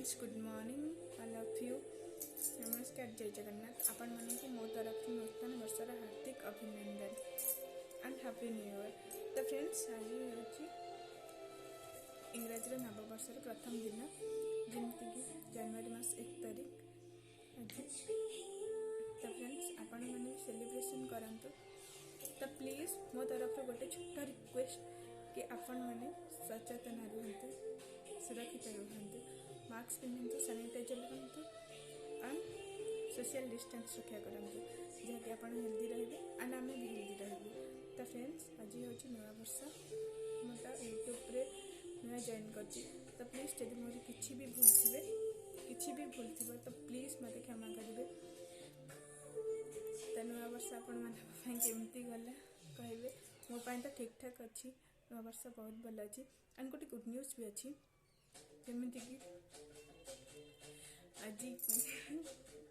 Friends good morning I love you नमस्कार जय जगन्नाथ आपण मानक मो तरफ नूतन वर्षर हार्दिक अभिनंदन एंड हैप्पी न्यू ईयर। तो फ्रेंड्स आज हूँ इंग्राजी नववर्षर प्रथम दिन जमीक जनवरी मास 1 तारीख आज। तो फ्रेंड्स आपण मैंने सेलिब्रेशन करंतु। तो प्लीज मो तरफ गोटे छोटा रिक्वेस्ट कि आपण मैंने सचेतन रुहतु, सुरक्षित रुहतु, मास्क पिंधु, सानिटाइजर लगातु एंड सोशल डिस्टेंस रक्षा करंतु जहाँकि आप हेल्दी रहिबे एंड आम भी हेल्दी रहिबे। तो फ्रेंड्स आज हूँ नया वर्ष मोटा यूट्यूब रे नया जॉइन करची। तो प्लीज जब मोर किसी भी भूल थी तो प्लीज मत क्षमा करेंगे। तो नया वर्ष आपण केमती गला कहे मोपाई तो ठीक ठाक अच्छी। नया वर्ष बहुत भल अच्छी एंड गोटे गुड न्यूज भी अच्छी जमीक आज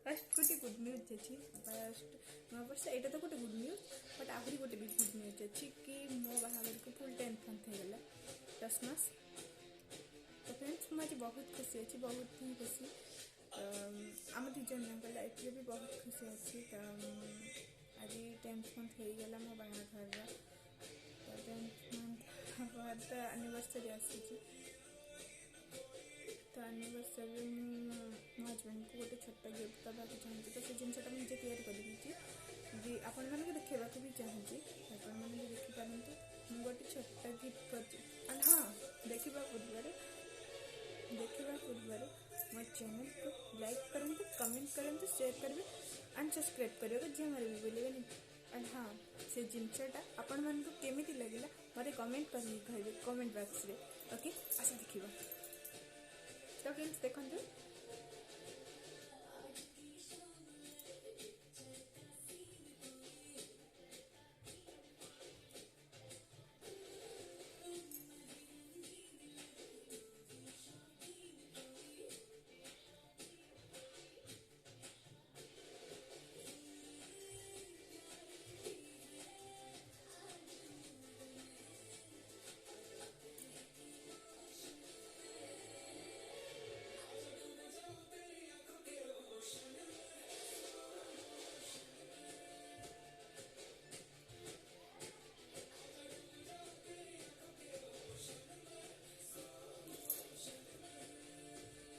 फर्स्ट गोटे गुड न्यूज अच्छी। फर्स्ट नया वर्ष यहाँ तो गोटे गुड न्यूज बट आहरी गोटे भी गुड न्यूज अच्छी कि मो बाहागर को फुल 10th मंथ होगा 10 मास। तो फ्रेंड्स मुझे बहुत खुशी अच्छी, बहुत ही खुशी। आम दी जन लाइफ भी बहुत खुशी अच्छी। तो आज 10th मंथ होगा मो बाहागर। तो 10th मंथ बाद तो एनिवर्सरी आसी। तो एनिवर्सरी मो हजबैंड को गोटे छोटा गिफ्ट दवा चाहिए। तो से जिनसा मुझे तैयारी करी आपण मैंने देखा भी चाहिए। आपण मैंने देखिपार मुझे गोटे छोटा गिफ्ट कर। हाँ देखा पूर्व मो चैनल को लाइक करें, कमेंट करें, शेयर करेंगे एंड सब्सक्राइब करेंगे जी हमारे भी बोलेंगे। एंड हाँ से जिनसा आपण मानक केमी लगे मत कमेंट कर कहे कमेंट बॉक्स रे। ओके आशा देखा। तो फ्रेंड्स देखो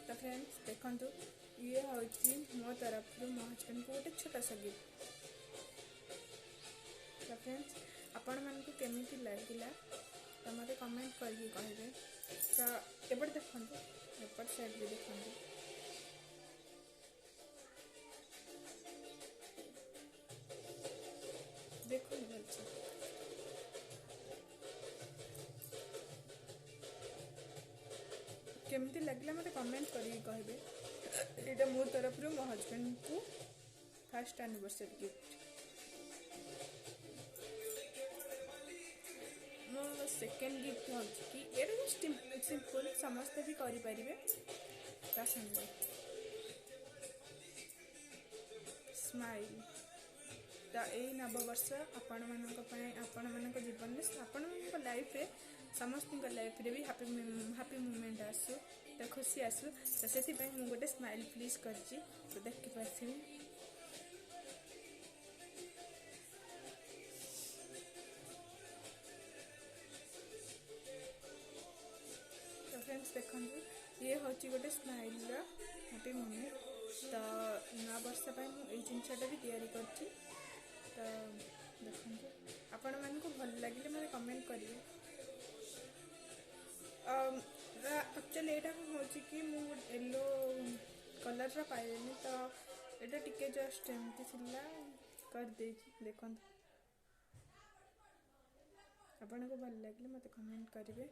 तो फ्रेंड्स देखो ये हूँ मो तरफ मो हजबैंड को गोटे छोटा सा गिफ्ट। तो फ्रेंड्स आपण मानक केमी लगे तो मत कमेंट करके कहे। तो एपट देखो एपट साइड भी देखो देखो भलसे केमती लगला मत कमेंट करके कहे। यहाँ मो तरफ मो हजबैंड को फर्स्ट एनिवर्सरी गिफ्ट। मो सेकेंड गिफ्ट हूँ कि ये सिंपल समस्ते भी करें स्माइल। तो यही नववर्ष आपण मान जीवन में आपण लाइफ रे समस्त लाइफ रे भी हैप्पी मोमेंट आसू। तो खुशी आसू। तो से मुझे गोटे स्माइल प्लीज कर तो देखिपारे। तो फ्रेंड्स देखो ये हूँ गोटे स्माइल हैप्पी मोमेंट। तो नया वर्ष मुझे जिनसा भी तैयारी कर। तो देखो आपण मानक भल लगे मत कमेंट करेंगे। एक्चुअली यहाँ हूँ कि मुझे येलो कलर पाइनि। तो यहाँ टिके जस्ट एमती कर देखो आपन को भल लगे मत कमेंट करेंगे।